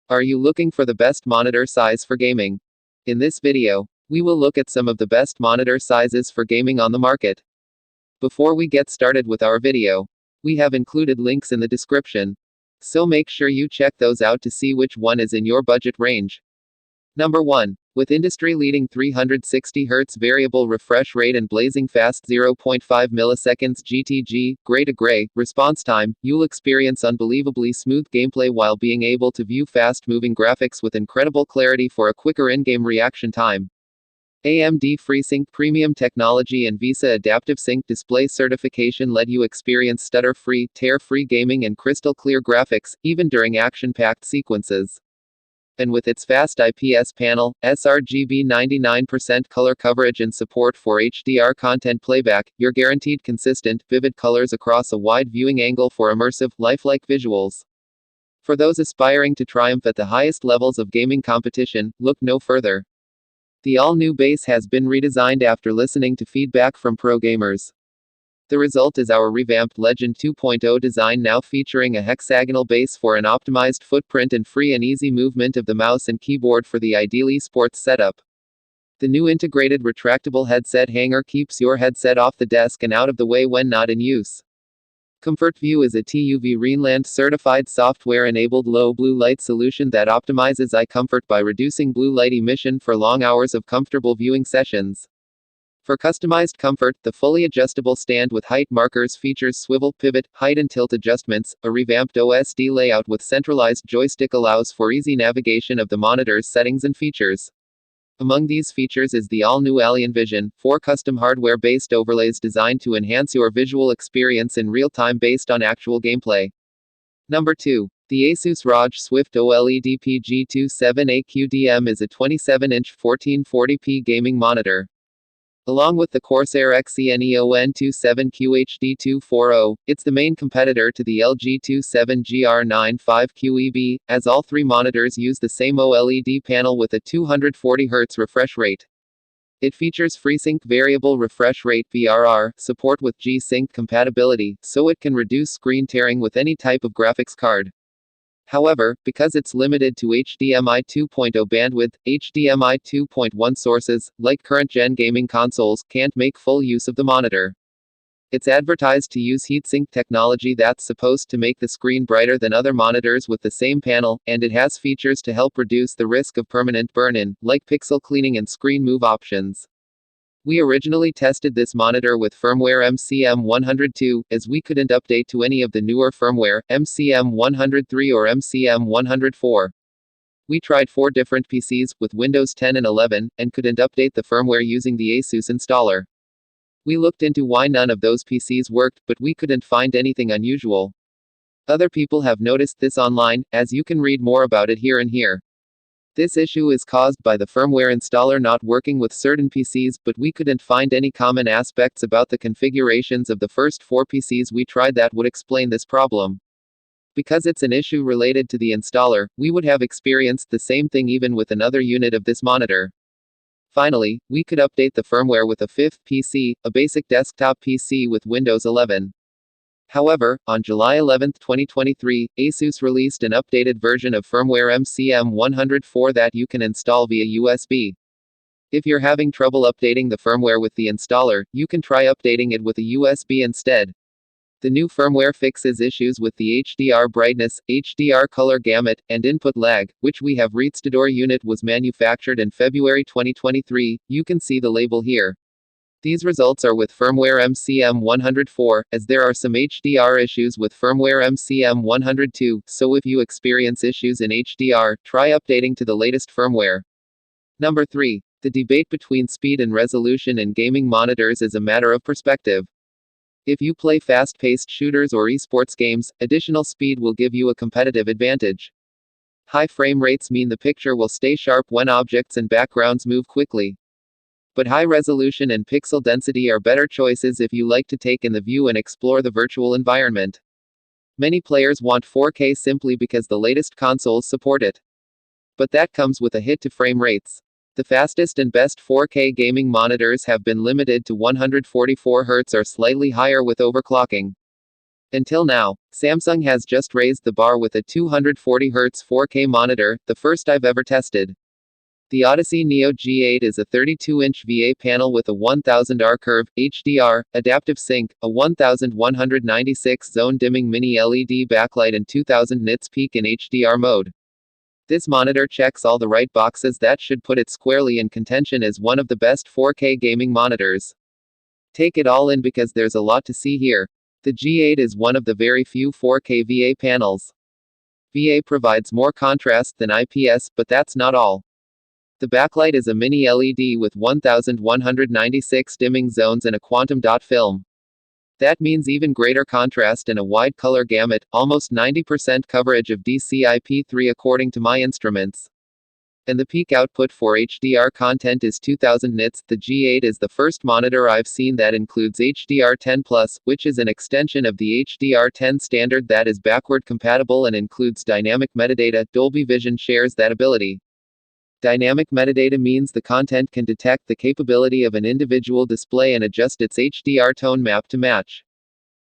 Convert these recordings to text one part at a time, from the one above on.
Are you looking for the best monitor size for gaming? In this video, we will look at some of the best monitor sizes for gaming on the market. Before we get started with our video, we have included links in the description, so make sure you check those out to see which one is in your budget range. Number 1. With industry-leading 360Hz variable refresh rate and blazing fast 0.5 milliseconds GTG, gray-to-gray, response time, you'll experience unbelievably smooth gameplay while being able to view fast-moving graphics with incredible clarity for a quicker in-game reaction time. AMD FreeSync Premium Technology and VISA Adaptive Sync Display Certification let you experience stutter-free, tear-free gaming and crystal-clear graphics, even during action-packed sequences. And with its fast IPS panel, sRGB 99% color coverage and support for HDR content playback, you're guaranteed consistent, vivid colors across a wide viewing angle for immersive, lifelike visuals. For those aspiring to triumph at the highest levels of gaming competition, look no further. The all-new base has been redesigned after listening to feedback from pro gamers. The result is our revamped Legend 2.0 design, now featuring a hexagonal base for an optimized footprint and free and easy movement of the mouse and keyboard for the ideal esports setup. The new integrated retractable headset hanger keeps your headset off the desk and out of the way when not in use. Comfort View is a TUV Rhineland certified software-enabled low blue light solution that optimizes eye comfort by reducing blue light emission for long hours of comfortable viewing sessions. For customized comfort, the fully adjustable stand with height markers features swivel, pivot, height and tilt adjustments. A revamped OSD layout with centralized joystick allows for easy navigation of the monitor's settings and features. Among these features is the all-new Alienware, 4 custom hardware-based overlays designed to enhance your visual experience in real time based on actual gameplay. Number 2. The ASUS ROG Swift OLED PG27AQDM is a 27-inch 1440p gaming monitor. Along with the Corsair Xeneon 27QHD240, it's the main competitor to the LG 27GR95QEB, as all three monitors use the same OLED panel with a 240Hz refresh rate. It features FreeSync Variable Refresh Rate (VRR) support with G-Sync compatibility, so it can reduce screen tearing with any type of graphics card. However, because it's limited to HDMI 2.0 bandwidth, HDMI 2.1 sources, like current-gen gaming consoles, can't make full use of the monitor. It's advertised to use heatsink technology that's supposed to make the screen brighter than other monitors with the same panel, and it has features to help reduce the risk of permanent burn-in, like pixel cleaning and screen move options. We originally tested this monitor with firmware MCM102, as we couldn't update to any of the newer firmware, MCM103 or MCM104. We tried 4 different PCs, with Windows 10 and 11, and couldn't update the firmware using the ASUS installer. We looked into why none of those PCs worked, but we couldn't find anything unusual. Other people have noticed this online, as you can read more about it here and here. This issue is caused by the firmware installer not working with certain PCs, but we couldn't find any common aspects about the configurations of the first 4 PCs we tried that would explain this problem. Because it's an issue related to the installer, we would have experienced the same thing even with another unit of this monitor. Finally, we could update the firmware with a 5th PC, a basic desktop PC with Windows 11. However, on July 11, 2023, ASUS released an updated version of firmware MCM104 that you can install via USB. If you're having trouble updating the firmware with the installer, you can try updating it with a USB instead. The new firmware fixes issues with the HDR brightness, HDR color gamut, and input lag, which we have restored. Unit was manufactured in February 2023, you can see the label here. These results are with firmware MCM104, as there are some HDR issues with firmware MCM102, so if you experience issues in HDR, try updating to the latest firmware. Number 3. The debate between speed and resolution in gaming monitors is a matter of perspective. If you play fast-paced shooters or esports games, additional speed will give you a competitive advantage. High frame rates mean the picture will stay sharp when objects and backgrounds move quickly. But high resolution and pixel density are better choices if you like to take in the view and explore the virtual environment. Many players want 4K simply because the latest consoles support it. But that comes with a hit to frame rates. The fastest and best 4K gaming monitors have been limited to 144 Hz or slightly higher with overclocking. Until now, Samsung has just raised the bar with a 240Hz 4K monitor, the first I've ever tested. The Odyssey Neo G8 is a 32-inch VA panel with a 1000R curve, HDR, adaptive sync, a 1196 zone dimming mini LED backlight and 2000 nits peak in HDR mode. This monitor checks all the right boxes that should put it squarely in contention as one of the best 4K gaming monitors. Take it all in because there's a lot to see here. The G8 is one of the very few 4K VA panels. VA provides more contrast than IPS, but that's not all. The backlight is a mini LED with 1196 dimming zones and a quantum dot film. That means even greater contrast and a wide color gamut, almost 90% coverage of DCI-P3 according to my instruments. And the peak output for HDR content is 2000 nits. The G8 is the first monitor I've seen that includes HDR10+, which is an extension of the HDR10 standard that is backward compatible and includes dynamic metadata. Dolby Vision shares that ability. Dynamic metadata means the content can detect the capability of an individual display and adjust its HDR tone map to match.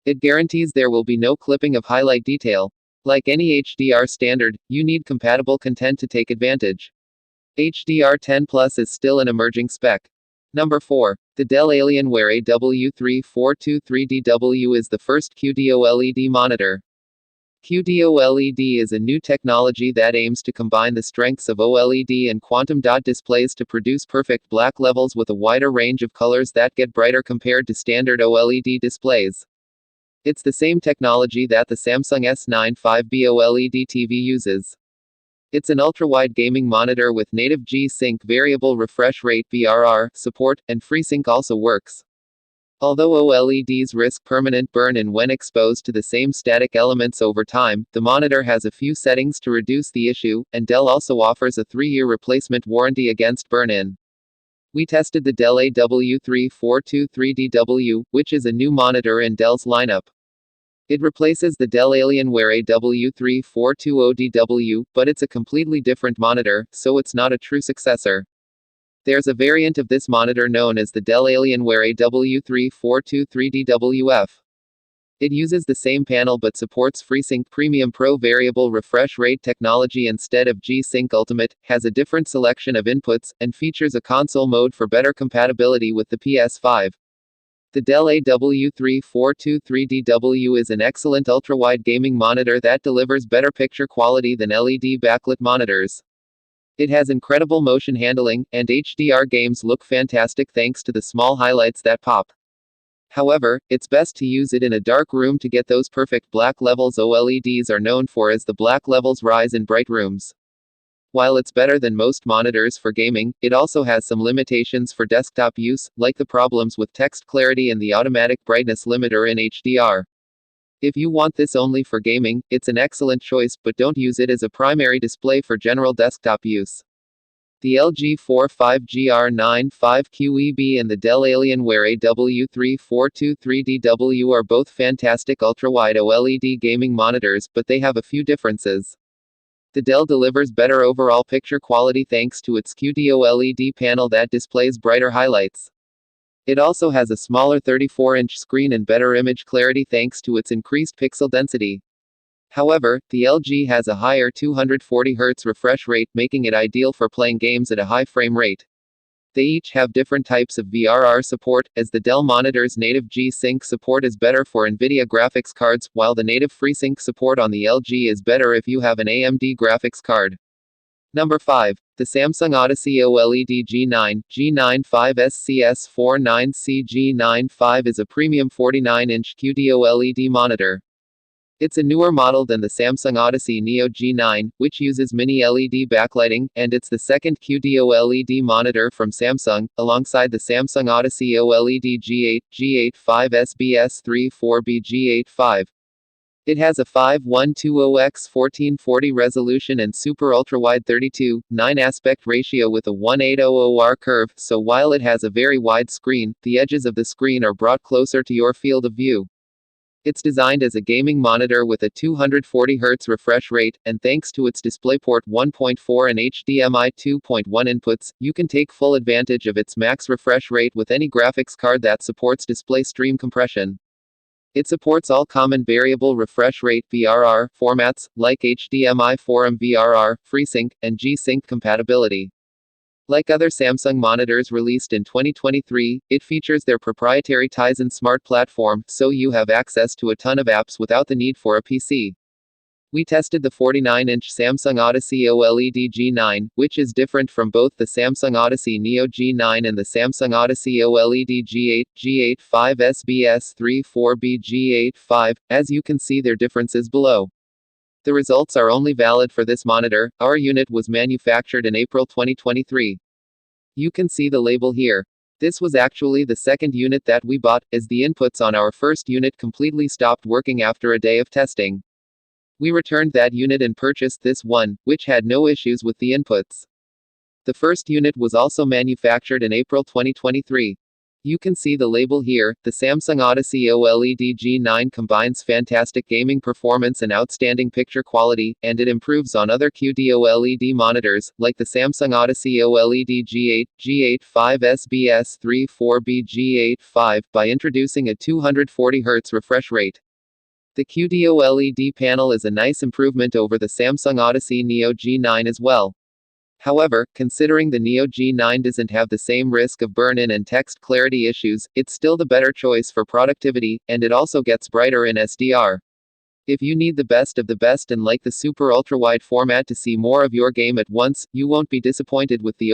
It guarantees there will be no clipping of highlight detail. Like any HDR standard, you need compatible content to take advantage. HDR10+ is still an emerging spec. Number 4. The Dell Alienware AW3423DW is the first QD OLED monitor. QD OLED is a new technology that aims to combine the strengths of OLED and quantum dot displays to produce perfect black levels with a wider range of colors that get brighter compared to standard OLED displays. It's the same technology that the Samsung S9 5B OLED TV uses. It's an ultra-wide gaming monitor with native G-Sync variable refresh rate (VRR) support, and FreeSync also works. Although OLEDs risk permanent burn-in when exposed to the same static elements over time, the monitor has a few settings to reduce the issue, and Dell also offers a 3-year replacement warranty against burn-in. We tested the Dell AW3423DW, which is a new monitor in Dell's lineup. It replaces the Dell Alienware AW3420DW, but it's a completely different monitor, so it's not a true successor. There's a variant of this monitor known as the Dell Alienware AW3423DWF. It uses the same panel but supports FreeSync Premium Pro variable refresh rate technology instead of G-Sync Ultimate, has a different selection of inputs, and features a console mode for better compatibility with the PS5. The Dell AW3423DW is an excellent ultra-wide gaming monitor that delivers better picture quality than LED backlit monitors. It has incredible motion handling, and HDR games look fantastic thanks to the small highlights that pop. However, it's best to use it in a dark room to get those perfect black levels OLEDs are known for as the black levels rise in bright rooms. While it's better than most monitors for gaming, it also has some limitations for desktop use, like the problems with text clarity and the automatic brightness limiter in HDR. If you want this only for gaming, it's an excellent choice, but don't use it as a primary display for general desktop use. The LG 45GR95QEB and the Dell Alienware AW3423DW are both fantastic ultra-wide OLED gaming monitors, but they have a few differences. The Dell delivers better overall picture quality thanks to its QD OLED panel that displays brighter highlights. It also has a smaller 34-inch screen and better image clarity thanks to its increased pixel density. However, the LG has a higher 240Hz refresh rate, making it ideal for playing games at a high frame rate. They each have different types of VRR support, as the Dell monitor's native G-Sync support is better for NVIDIA graphics cards, while the native FreeSync support on the LG is better if you have an AMD graphics card. Number 5. The Samsung Odyssey OLED G9, G9 5SCS49C G9 is a premium 49-inch QD OLED monitor. It's a newer model than the Samsung Odyssey Neo G9, which uses mini LED backlighting, and it's the second QD OLED monitor from Samsung, alongside the Samsung Odyssey OLED G8, G8 5SBS34B G8 It has a 5120x1440 resolution and super ultra-wide 32:9 aspect ratio with a 1800R curve, so while it has a very wide screen, the edges of the screen are brought closer to your field of view. It's designed as a gaming monitor with a 240Hz refresh rate, and thanks to its DisplayPort 1.4 and HDMI 2.1 inputs, you can take full advantage of its max refresh rate with any graphics card that supports display stream compression. It supports all common variable refresh rate (VRR) formats, like HDMI 4M VRR, FreeSync, and G-Sync compatibility. Like other Samsung monitors released in 2023, it features their proprietary Tizen Smart platform, so you have access to a ton of apps without the need for a PC. We tested the 49-inch Samsung Odyssey OLED G9, which is different from both the Samsung Odyssey Neo G9 and the Samsung Odyssey OLED G8, G8 5 SBS 34B G8 as you can see their differences below. The results are only valid for this monitor. Our unit was manufactured in April 2023. You can see the label here. This was actually the second unit that we bought, as the inputs on our first unit completely stopped working after a day of testing. We returned that unit and purchased this one, which had no issues with the inputs. The first unit was also manufactured in April 2023. You can see the label here. The Samsung Odyssey OLED G9 combines fantastic gaming performance and outstanding picture quality, and it improves on other QD-OLED monitors, like the Samsung Odyssey OLED G8, G8 5 SBS 34B G8 by introducing a 240Hz refresh rate. The QD-OLED panel is a nice improvement over the Samsung Odyssey Neo G9 as well. However, considering the Neo G9 doesn't have the same risk of burn-in and text clarity issues, it's still the better choice for productivity, and it also gets brighter in SDR. If you need the best of the best and like the super ultra-wide format to see more of your game at once, you won't be disappointed with the